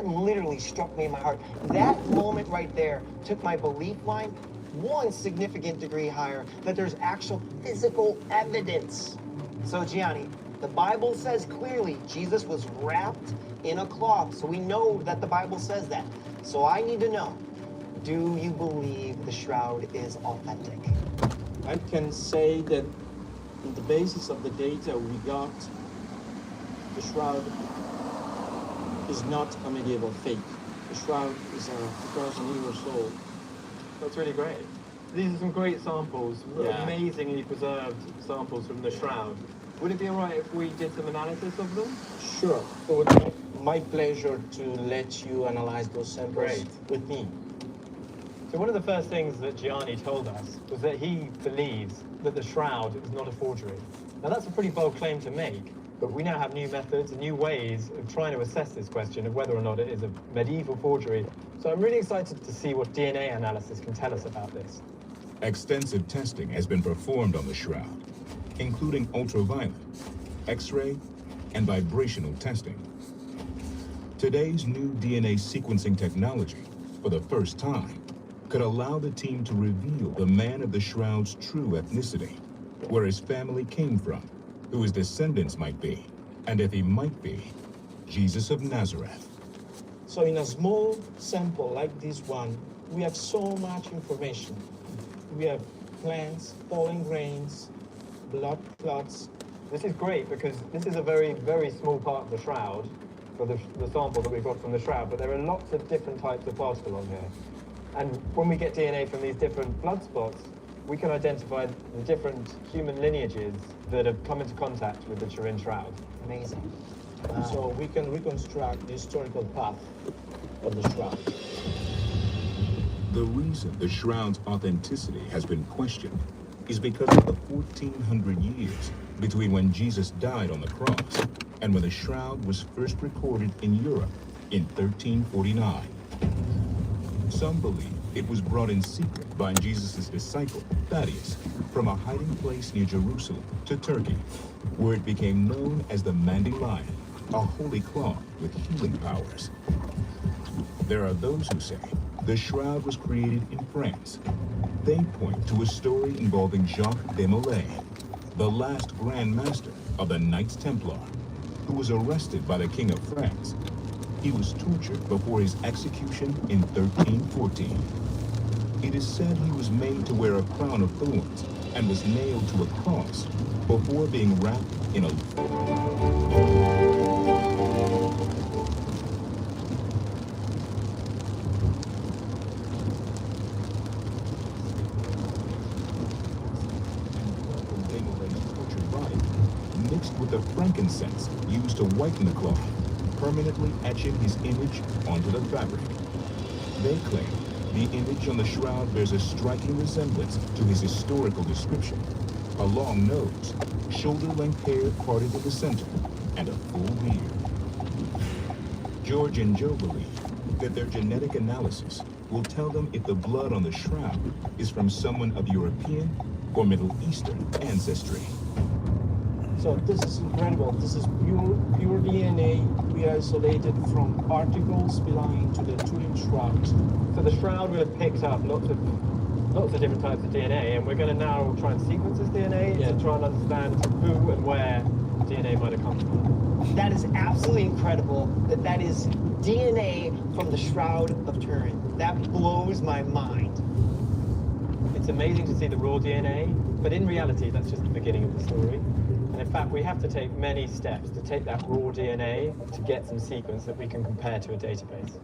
that literally struck me in my heart. That moment right there took my belief line one significant degree higher, that there's actual physical evidence. So Gianni, the Bible says clearly Jesus was wrapped in a cloth, so we know that the Bible says that. So I need to know, do you believe the shroud is authentic? I can say that on the basis of the data we got, the shroud is not a medieval fake. The shroud is a 1,000-year old. That's really great. These are some great samples, amazingly preserved samples from the shroud. Would it be all right if we did some analysis of them? Sure. It would be my pleasure to let you analyze those samples with me. So one of the first things that Gianni told us was that he believes that the shroud is not a forgery. Now that's a pretty bold claim to make, but we now have new methods and new ways of trying to assess this question of whether or not it is a medieval forgery. So I'm really excited to see what DNA analysis can tell us about this. Extensive testing has been performed on the shroud, including ultraviolet, X-ray, and vibrational testing. Today's new DNA sequencing technology, for the first time, could allow the team to reveal the man of the shroud's true ethnicity, where his family came from, who his descendants might be, and if he might be Jesus of Nazareth. So in a small sample like this one, we have so much information. We have plants, pollen grains, blood clots. This is great because this is a very, very small part of the shroud, for the sample that we've got from the shroud, but there are lots of different types of particle on here. And when we get DNA from these different blood spots, we can identify the different human lineages that have come into contact with the Turin shroud. Amazing. So we can reconstruct the historical path of the shroud. The reason the shroud's authenticity has been questioned is because of the 1,400 years between when Jesus died on the cross and when the shroud was first recorded in Europe in 1349. Some believe it was brought in secret by Jesus' disciple, Thaddeus, from a hiding place near Jerusalem to Turkey, where it became known as the Mandi Lion, a holy cloth with healing powers. There are those who say the shroud was created in France. They point to a story involving Jacques de Molay, the last Grand Master of the Knights Templar, who was arrested by the King of France. He was tortured before his execution in 1314. It is said he was made to wear a crown of thorns and was nailed to a cross before being wrapped in a... mixed with the frankincense used to whiten the cloth, permanently etching his image onto the fabric. They claim the image on the shroud bears a striking resemblance to his historical description: a long nose, shoulder-length hair parted in the center, and a full beard. George and Joe believe that their genetic analysis will tell them if the blood on the shroud is from someone of European or Middle Eastern ancestry. So this is incredible. This is pure DNA we isolated from particles belonging to the Turin shroud. So the shroud will have picked up lots of different types of DNA, and we're going to now try and sequence this DNA to try and understand who and where DNA might have come from. That is absolutely incredible that is DNA from the Shroud of Turin. That blows my mind. It's amazing to see the raw DNA, but in reality, that's just the beginning of the story. And in fact, we have to take many steps to take that raw DNA to get some sequence that we can compare to a database.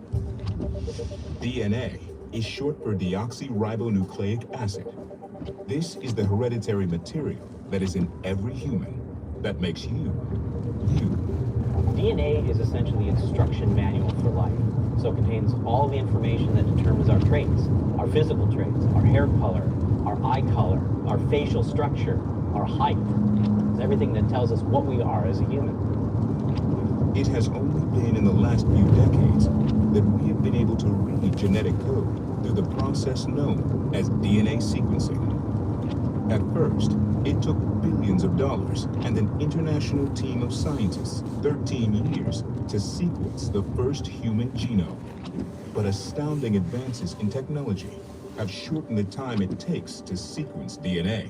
DNA is short for deoxyribonucleic acid. This is the hereditary material that is in every human that makes you, you. DNA is essentially an instruction manual for life. So it contains all the information that determines our traits, our physical traits, our hair color, our eye color, our facial structure, our height. It's everything that tells us what we are as a human. It has only been in the last few decades that we have been able to read genetic code through the process known as DNA sequencing. At first, It took billions of dollars and an international team of scientists 13 years to sequence the first human genome. But astounding advances in technology have shortened the time it takes to sequence DNA.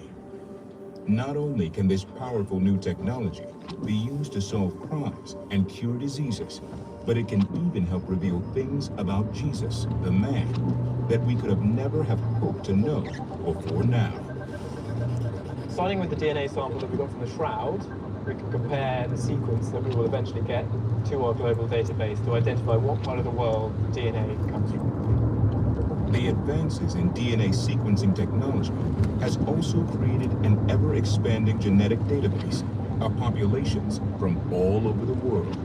Not only can this powerful new technology be used to solve crimes and cure diseases, but it can even help reveal things about Jesus, the man, that we could have never have hoped to know before now. Starting with the DNA sample that we got from the shroud, we can compare the sequence that we will eventually get to our global database to identify what part of the world the DNA comes from. The advances in DNA sequencing technology has also created an ever-expanding genetic database of populations from all over the world.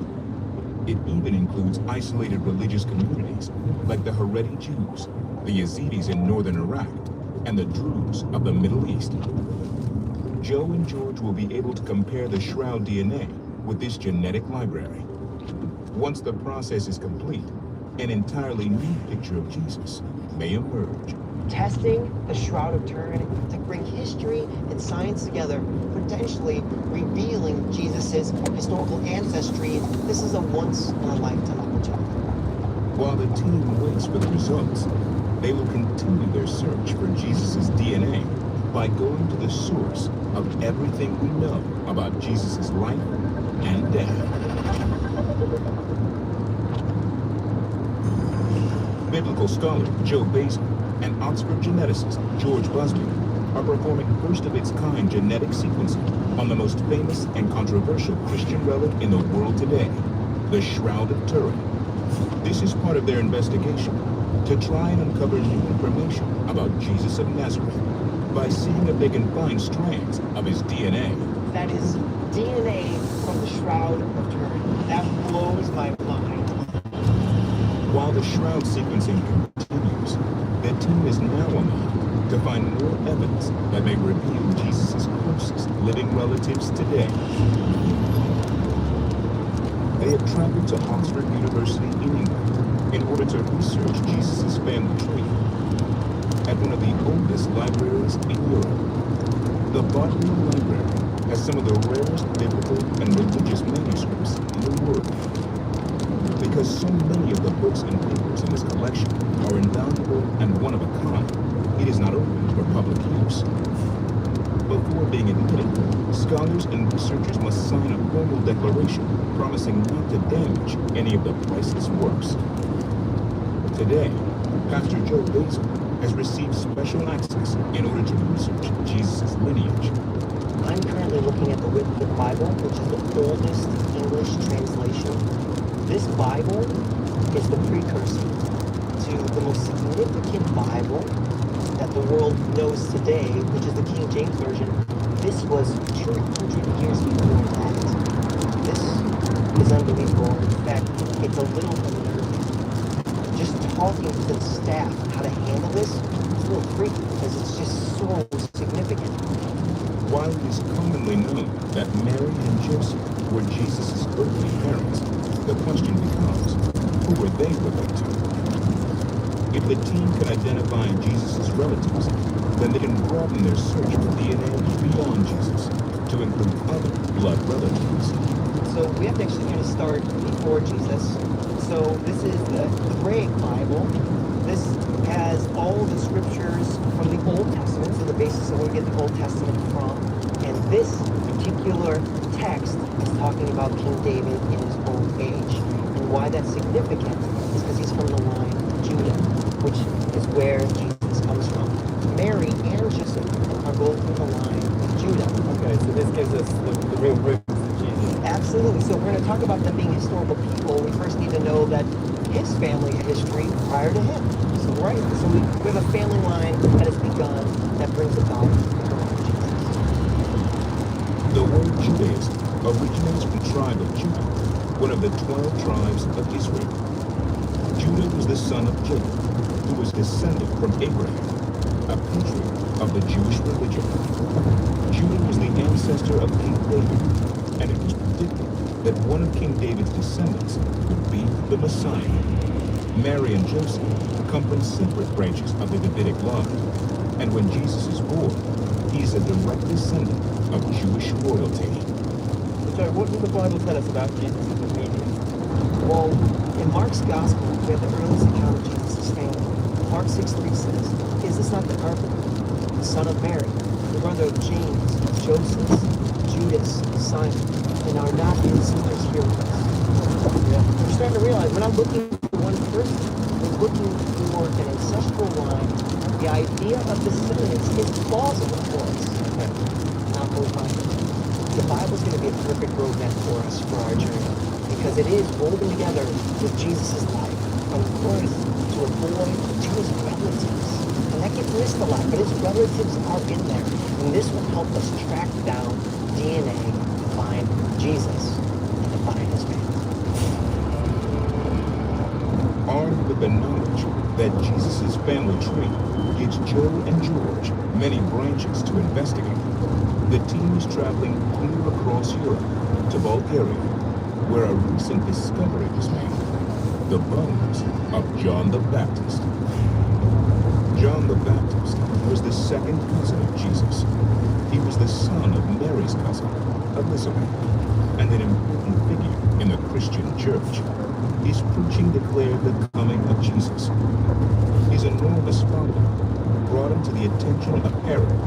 It even includes isolated religious communities like the Haredi Jews, the Yazidis in northern Iraq, and the Druze of the Middle East. Joe and George will be able to compare the shroud DNA with this genetic library. Once the process is complete, an entirely new picture of Jesus may emerge. Testing the Shroud of Turin to bring history and science together, potentially revealing Jesus' historical ancestry. This is a once-in-a-lifetime opportunity. While the team waits for the results, they will continue their search for Jesus' DNA by going to the source of everything we know about Jesus' life and death. Biblical scholar Joe Bazin and Oxford geneticist George Busby are performing first-of-its-kind genetic sequencing on the most famous and controversial Christian relic in the world today, the Shroud of Turin. This is part of their investigation to try and uncover new information about Jesus of Nazareth by seeing if they can find strands of his DNA. That is DNA from the Shroud of Turin. That blows my mind. While the shroud sequencing continues, the team is now on the hunt to find more evidence that may reveal Jesus' closest living relatives today. They have traveled to Oxford University in England in order to research Jesus' family tree at one of the oldest libraries in Europe. The Bodleian Library has some of the rarest biblical and religious manuscripts in the world. Because so many of the books and papers in this collection are invaluable and one of a kind, it is not open for public use. Before being admitted, scholars and researchers must sign a formal declaration promising not to damage any of the priceless works. Today, Pastor Joe Bazin has received special access in order to research Jesus' lineage. I'm currently looking at the Wycliffe Bible, which is the oldest English translation. This Bible is the precursor to the most significant Bible that the world knows today, which is the King James Version. This was 200 years before that. This is unbelievable. In fact, it's a little unnerving. Just talking to the staff how to handle this, it's a little freaky because it's just so significant. While it is commonly known that Mary and Joseph were Jesus' earthly parents, the question becomes, who were they related to? If the team can identify Jesus' relatives, then they can broaden their search for DNA beyond Jesus to include other blood relatives. So we have to actually kind of start before Jesus. So this is the Hebraic Bible. This has all the scriptures from the Old Testament, so the basis of where we get the Old Testament from. And this particular text is talking about King David in his old age. And why that's significant is because he's from the line of Judah, which is where Jesus comes from. Mary and Joseph are both from the line of Judah. Okay, so this gives us the real roots of Jesus. Absolutely. So we're going to talk about them being historical people. We first need to know that his family history prior to him. So we have a family line that has begun that brings about the birth of Jesus. The word Judaism originates from the tribe of Judah, one of the 12 tribes of Israel. Judah was the son of Jacob, who was descended from Abraham, a patriarch of the Jewish religion. Judah was the ancestor of King David, and it was predicted that one of King David's descendants would be the Messiah. Mary and Joseph come from separate branches of the Davidic line, and when Jesus is born, He's a direct descendant of Jewish royalty. So what does the Bible tell us about Jesus' obedience? Well, in Mark's gospel, we have the earliest account of Jesus' family. Mark 6:3 says, "Is this not the carpenter, the son of Mary, the brother of James, Joseph, Judas, Simon, and are not his sisters here with us?" Yeah. We're starting to realize we're not looking for one person. We're looking for an ancestral line. The idea of descendants is plausible for us. Not those lines. The Bible's going to be a perfect roadmap for us for our journey because it is woven together with Jesus' life from birth to a boy to his relatives. And that gets missed a lot, but his relatives are in there. And this will help us track down DNA to find Jesus and to find his family. Armed with the knowledge that Jesus' family tree gives Joe and George many branches to investigate, the team is traveling clear across Europe to Bulgaria, where a recent discovery was made: the bones of John the Baptist. John the Baptist was the second cousin of Jesus. He was the son of Mary's cousin, Elizabeth, and an important figure in the Christian church. His preaching declared the coming of Jesus. His enormous following brought him to the attention of Herod,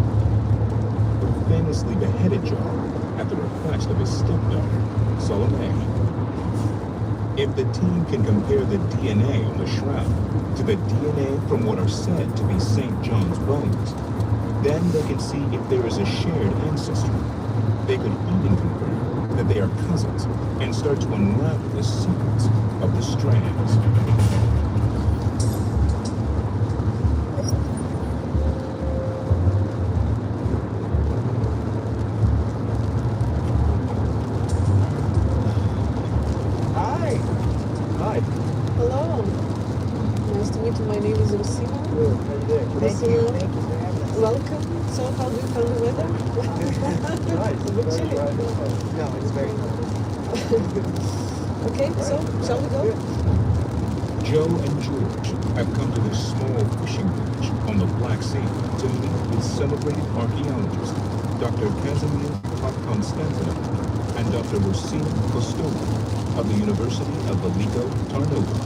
who famously beheaded John at the request of his stepdaughter, Salome. If the team can compare the DNA on the shroud to the DNA from what are said to be St. John's bones, then they can see if there is a shared ancestry. They could even confirm that they are cousins and start to unravel the secrets of the strands. Hi. Hi. Hello. Nice to meet you. My name is Rosina. How you doing? Thank you. Thank you for having us. Welcome. So, how do you find the weather? Nice. A bit chilly. No, it's very Okay, so shall we go? Joe and George have come to this small fishing village on the Black Sea to meet with celebrated archaeologists Dr. Kazimir Konstantinov and Dr. Rosina Kostova of the University of Veliko Tarnovo.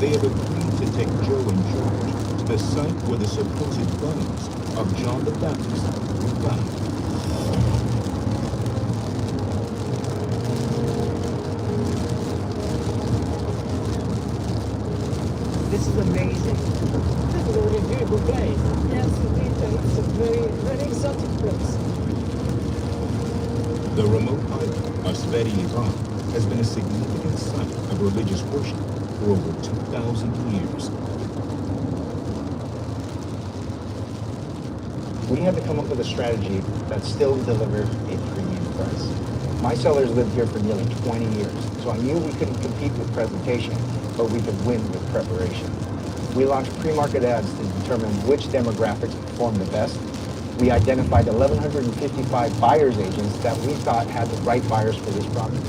They have agreed to take Joe and George to the site where the supposed bones of John the Baptist were found. This is amazing. This is a really beautiful place. Yes, indeed. It's a very, very exotic place. The remote island of Sveti Ivan has been a significant site of religious worship for over 2,000 years. We had to come up with a strategy that still delivered a premium price. My sellers lived here for nearly 20 years, so I knew we couldn't compete with presentation, but we could win with preparation. We launched pre-market ads to determine which demographics performed the best. We identified 1,155 buyer's agents that we thought had the right buyers for this property.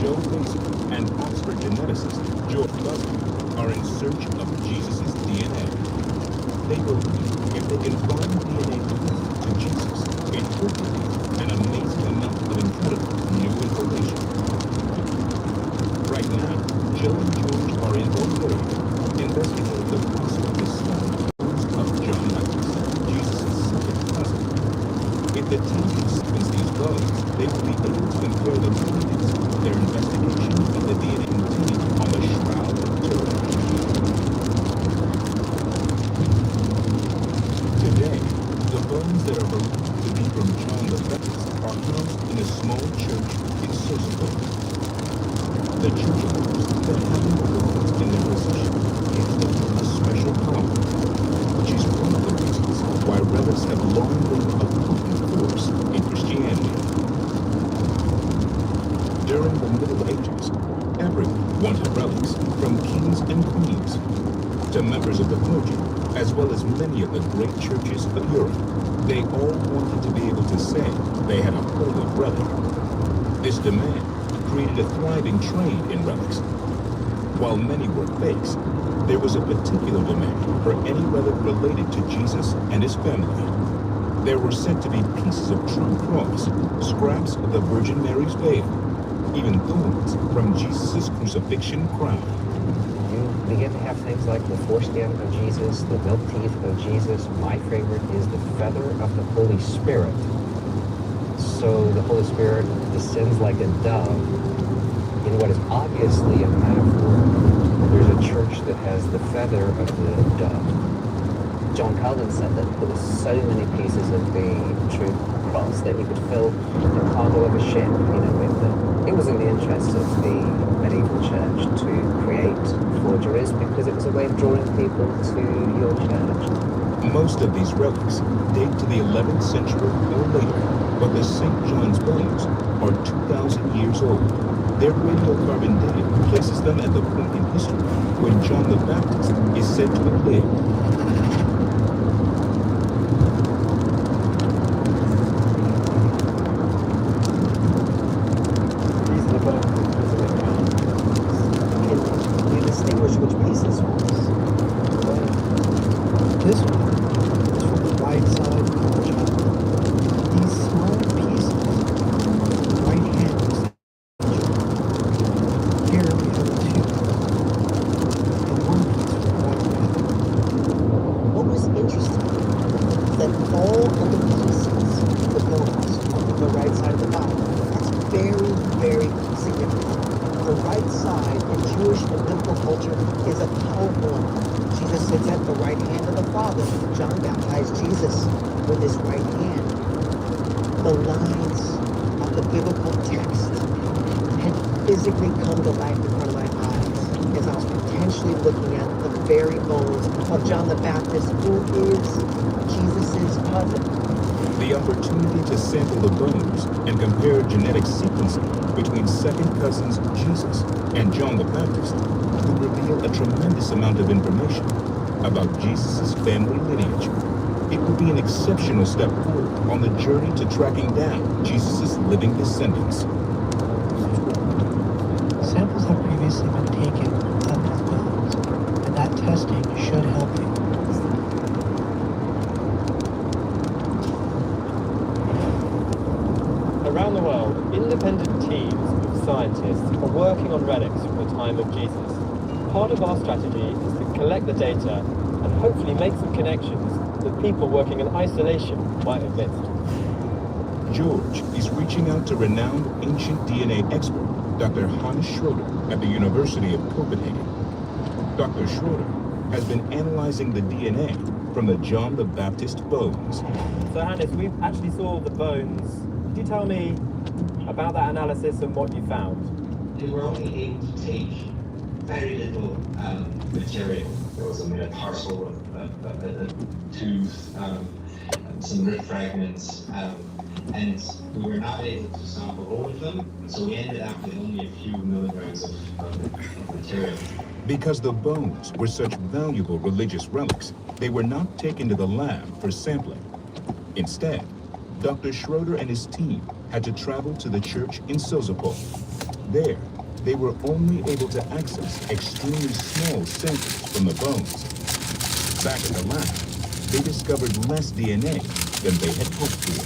Joe Mason and Oxford geneticist George Busby are in search of Jesus' DNA. They believe if they can find DNA connected to Jesus, it could be an amazing amount of incredible new information. Right now, Joe and George are in Bulgaria, investigating the possible discovery of John Baptist, Jesus' second cousin. If the team can sequence these bones, they will be able to compare the findings of their investigation of the DNA contained on the Shroud of Turin. Today, the bones that are believed to be from John the Baptist are housed in a small church in Sosopol. The church believes that having the bones in their possession gives them a special power, which is one of the reasons why relics have long been a potent force in Christianity. During the Middle Ages, everyone wanted relics, from kings and queens to members of the clergy, as well as many of the great churches of Europe. They all wanted to be able to say they had a holy relic. This demand created a thriving trade in relics. While many were fakes, there was a particular demand for any relic related to Jesus and his family. There were said to be pieces of true cross, scraps of the Virgin Mary's veil, even thorns from Jesus' crucifixion crown. You begin to have things like the foreskin of Jesus, the milk teeth of Jesus. My favorite is the feather of the Holy Spirit. So the Holy Spirit descends like a dove in what is obviously a metaphor. There's a church that has the feather of the dove. John Calvin said that there were so many pieces of the true cross that he could fill the cargo of a ship, with them. It was in the interest of the medieval church to create forgeries because it was a way of drawing people to your church. Most of these relics date to the 11th century or later, but the St. John's bones are 2,000 years old. Their radiocarbon dating places them at the point in history when John the Baptist is said to have lived. Can you distinguish which pieces from this? This one is from the right side of the child. These small pieces, the right hand is here we have two, and one piece from the right hand. What was interesting is that all of the pieces, the bones, are from the right side of the body. That's very, very significant. The right side in Jewish and biblical culture is a powerful one. Jesus sits at the right hand of the Father. John baptized Jesus with his right hand. The lines of the biblical text had physically come to life in front of my eyes as I was potentially looking at the very bones of John the Baptist, who is Jesus' cousin. The opportunity to sample the bones and compare genetic sequencing between second cousins Jesus and John the Baptist would reveal a tremendous amount of information about Jesus' family lineage. It would be an exceptional step forward on the journey to tracking down Jesus' living descendants. Samples have previously been taken of these bones, and that testing should help you. Around the world, independent teams of scientists are working on relics from the time of Jesus. Part of our strategy is to collect the data and hopefully make some connections that people working in isolation might have missed. George is reaching out to renowned ancient DNA expert Dr. Hannes Schroeder at the University of Copenhagen. Dr. Schroeder has been analyzing the DNA from the John the Baptist bones. So Hannes, we actually saw the bones. Could you tell me about that analysis and what you found? We were only able to take very little material. There was a metatarsal of a tooth, some rib fragments, and we were not able to sample all of them, so we ended up with only a few milligrams of material. Because the bones were such valuable religious relics, they were not taken to the lab for sampling. Instead, Dr. Schroeder and his team had to travel to the church in Sozopol. There, they were only able to access extremely small samples from the bones. Back at the lab, they discovered less DNA than they had hoped for.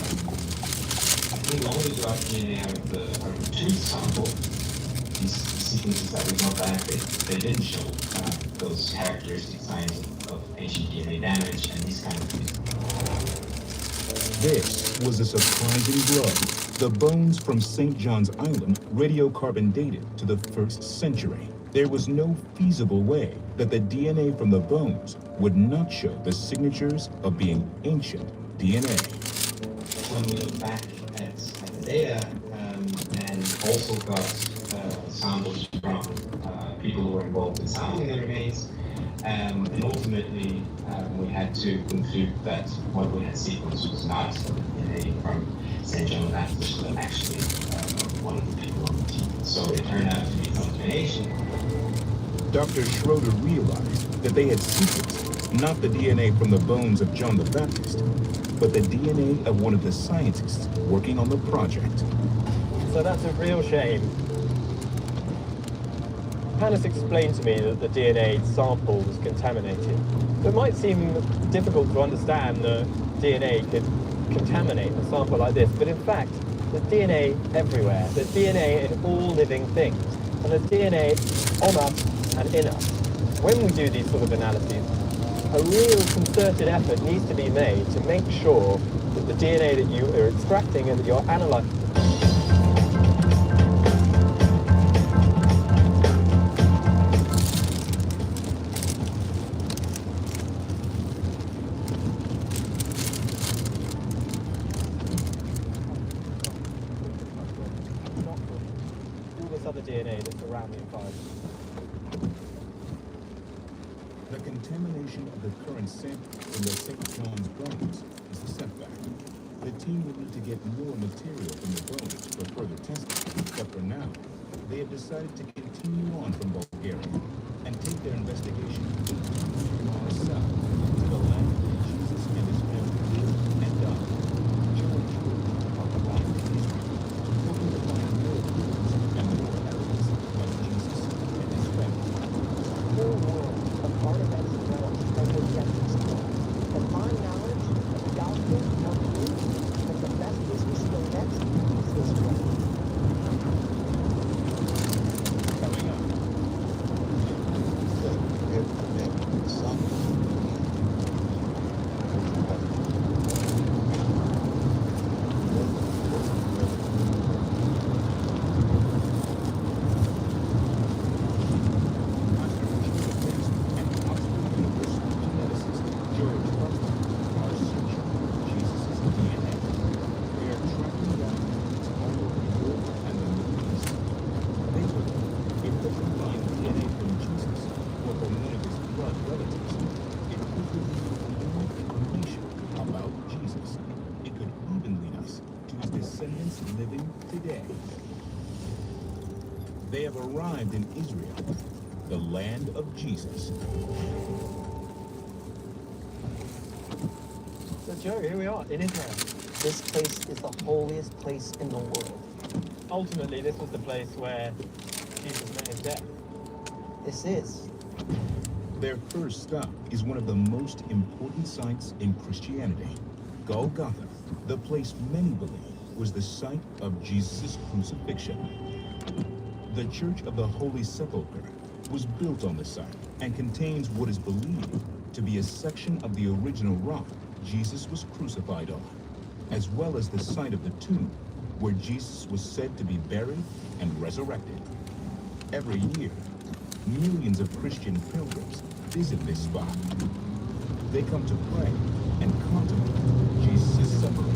We only got DNA out of the tooth sample. These sequences that we got back, they didn't show those characteristic signs of ancient DNA damage and these kind of things. This was a surprising blow. The bones from St. John's Island radiocarbon dated to the 1st century. There was no feasible way that the DNA from the bones would not show the signatures of being ancient DNA. When we look back at the data and also got samples from people who were involved in sampling the remains, and ultimately we had to conclude that what we had sequenced was not DNA from St. John the Baptist, but actually one of the people on the team. So it turned out to be contamination. Dr. Schroeder realized that they had sequenced not the DNA from the bones of John the Baptist, but the DNA of one of the scientists working on the project. So that's a real shame. Hannes explained to me that the DNA sample was contaminated. It might seem difficult to understand that DNA could contaminate a sample like this, but in fact, there's DNA everywhere. There's DNA in all living things, and there's DNA on us and in us. When we do these sort of analyses, a real concerted effort needs to be made to make sure that the DNA that you are extracting and that you're analyzing other DNA that's around the environment. The contamination of the current sample from the St. John's bones is a setback. The team will need to get more material from the bones for further testing, but for now, they have decided to continue on from Bulgaria and take their investigation 8 miles south to the land where Jesus and his family lived and died. Join tours of the land of Israel, hoping to find more clues and more evidence of Jesus and his family. The whole world, a part of that developed as a justice law. And my knowledge of the gospel tells me that the best business to go next is Israel. Coming up. Living today. They have arrived in Israel, the land of Jesus. So Joe, here we are in Israel. This place is the holiest place in the world. Ultimately, this was the place where Jesus met his death. This is. Their first stop is one of the most important sites in Christianity, Golgotha, the place many believe was the site of Jesus' crucifixion. The Church of the Holy Sepulchre was built on the site and contains what is believed to be a section of the original rock Jesus was crucified on, as well as the site of the tomb where Jesus was said to be buried and resurrected. Every year, millions of Christian pilgrims visit this spot. They come to pray and contemplate Jesus' suffering.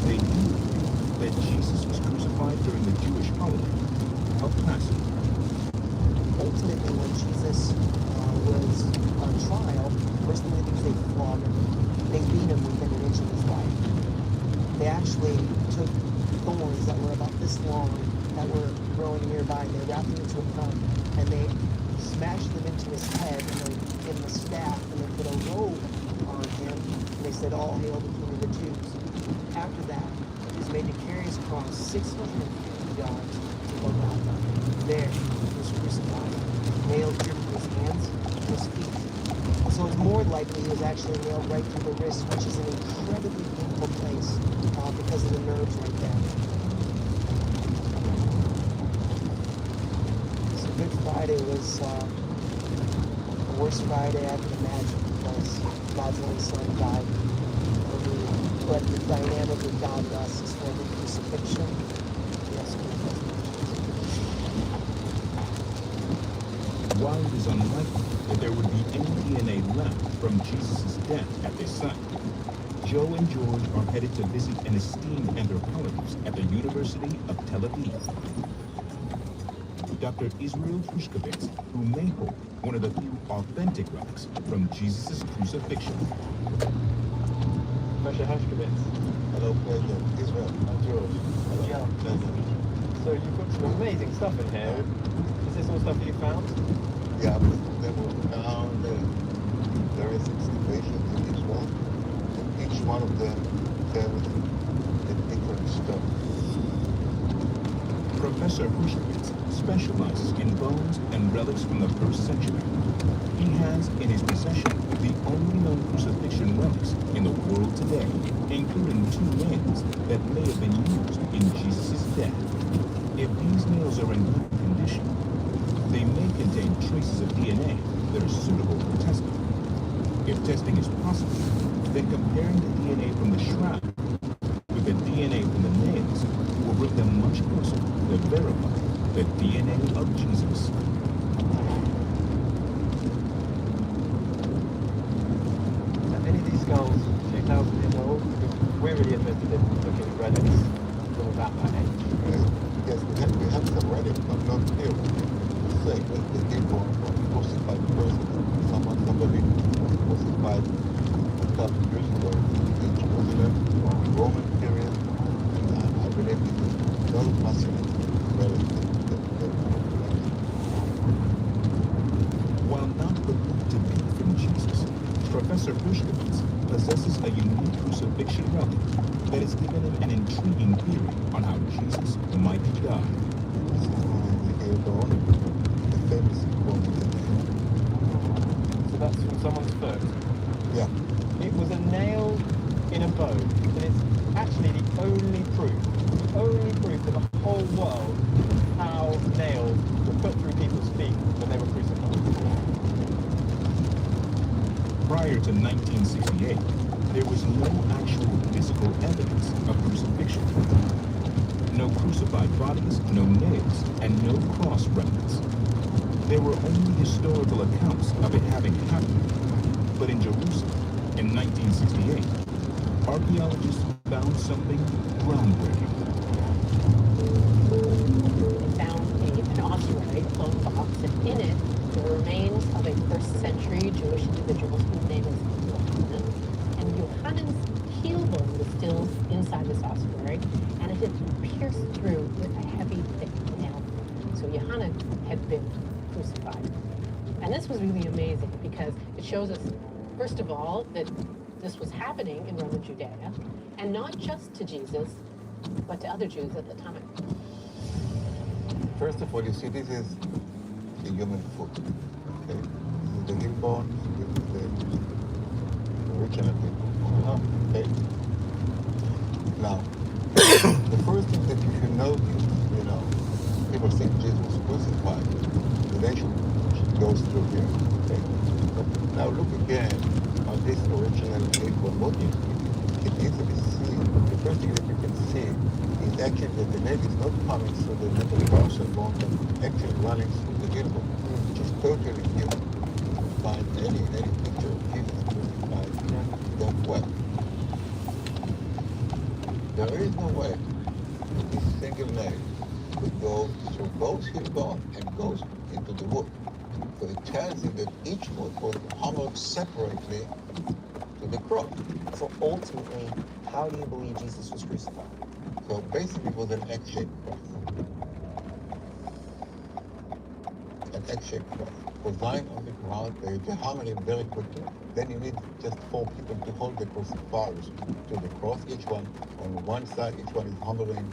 They do this long that were growing nearby, and they wrapped them into a cup, and they smashed them into his head, and they gave him a staff, and they put a robe on him, and they said, "All hail the King of the Jews." After that, he was made to carry his cross 650 yards to Golgotha. There, he was crucified, nailed here to his hands and his feet. So it's more likely he was actually nailed right through the wrist, which is an incredibly painful place because of the nerves right there. So Good Friday was the worst Friday I could imagine because God's only Son died for me. But the dynamic of God and us is for every crucifixion. Yes, While it is unlikely that there would be any DNA left from Jesus' death at this site, Joe and George are headed to visit an esteemed anthropologist at the University of Tel Aviv, Dr. Israel Hrushkovitz, who may hold one of the few authentic relics from Jesus' crucifixion. Professor Hrushkovitz. Hello, President Israel. I'm George. Hello. Yeah, pleasure. So you've got some amazing stuff in here. Is this all stuff that you found? Yeah, there were found various excavations in each one. And each one of them tells a different story. Professor Hrushkovitz specializes in bones and relics from the first century. He has in his possession the only known crucifixion relics in the world today, including 2 nails that may have been used in Jesus' death. If these nails are in good condition, they may contain traces of DNA that are suitable for testing. If testing is possible, then comparing the DNA from the shroud with the DNA from the nails will bring them much closer to verify the DNA of Jesus. Are any of these skulls 2,000 years old? We're really interested in looking at relics from about that age. Yes, we have some relics, but not here. Say that they came from a crucified person. Somebody crucified 1,000 years ago in Jerusalem or Roman period. And I believe it is very fascinating relic. While not believed to be from Jesus, Professor Hrushkovitz possesses a unique crucifixion relic that has given him an intriguing theory on how Jesus might have died. So that's from someone's foot. Yeah. It was a nail in a bow, and it's actually the only proof in the whole world how nails were put through people's feet when they were crucified. Prior to 1968, there was no actual physical evidence of crucifixion. No crucified bodies, no nails, and no cross remnants. There were only historical accounts of it having happened. But in Jerusalem, in 1968, archaeologists found something groundbreaking. They found an ossuary, a bone box, and in it the remains of a first-century Jewish individual whose name is Yohanan. And Yohanan's heel bone was still inside this ossuary, and it had been pierced through with a heavy, thick nail. So Yohanan had been crucified. And this was really amazing because it shows us, first of all, that this was happening in Roman Judea, and not just to Jesus, but to other Jews at the time. First of all, you see, this is the human foot. Okay, this is the heel bone. This is the original heel bone. Okay. Now, the first thing that you should notice, people think Jesus was crucified. The nation goes through here. Okay. But now look again on this original heel bone motif. You can easily see. The first thing that you can see is actually that the nail is not coming through the metatarsal bone, but actually running through the heel bone, which is totally different. You can find any picture of Jesus crucified that way. There is no way that this single nail could go through both heel bone and goes into the wood. So it tells you that each wood was hammered separately to the cross. So ultimately, how do you believe Jesus was crucified? So basically it was an egg-shaped cross. An egg-shaped cross. Was lying on the ground, they hammer it very quickly. Then you need just 4 people to hold the crucifix to the cross, each one on one side, each one is hammering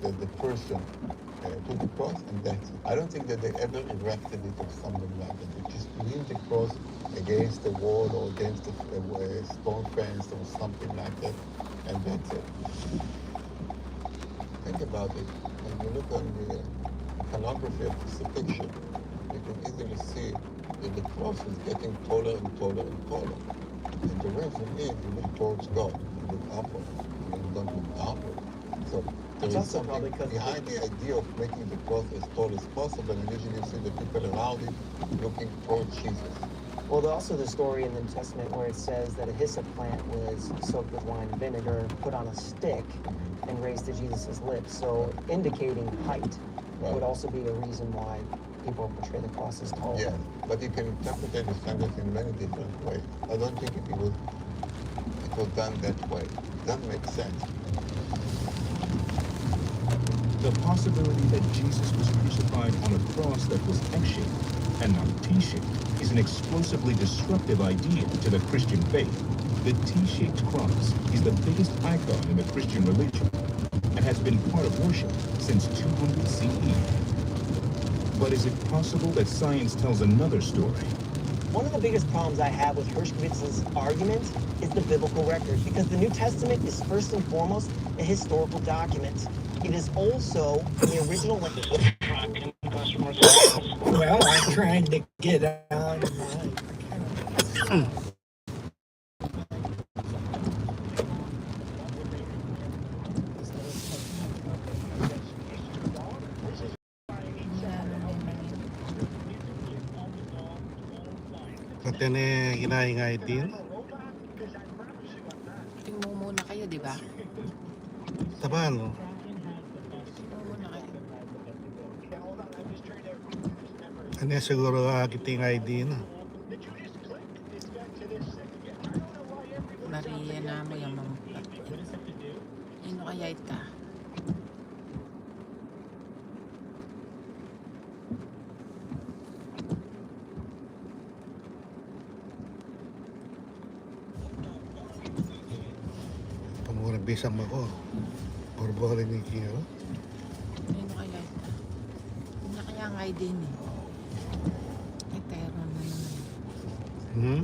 the person to the cross, and that's it. I don't think that they ever erected it or something like that. They just leaned the cross against the wall or against a stone fence or something like that, and that's it. Think about it. When you look on the iconography of crucifixion, you can easily see that the cross is getting taller and taller and taller. And the reason is you look towards God, you look upward, and you don't look downward. So there It's is also probably something 'cause behind the idea of making the cross as tall as possible, and usually you see the people around it looking towards Jesus. Well, also the story in the New Testament where it says that a hyssop plant was soaked with wine and vinegar, put on a stick, and raised to Jesus' lips. So indicating height would also be a reason why people portray the cross as tall. Yeah, but you can interpret the sentence in many different ways. I don't think it was done that way. It doesn't make sense. The possibility that Jesus was crucified on a cross that was egg-shaped and not T-shaped is an explosively disruptive idea to the Christian faith. The T-shaped cross is the biggest icon in the Christian religion and has been part of worship since 200 CE. But is it possible that science tells another story? One of the biggest problems I have with Hershkowitz's argument is the biblical record, because the New Testament is first and foremost a historical document. It is also the original language. Well, I'm trying to get on my... Pati na hinahingay din. Tingnan mo muna kayo, di ba? Tabalo. Tingnan mo muna kayo. Ano siguro kita yung ID na. Maria na mo yung mampat. Ano kaya ita? Pamura bisang ako. Borbole ni Kiro. Ano kaya ita? Ano kaya ang ID ni? Ay, pero na naman. Hmm?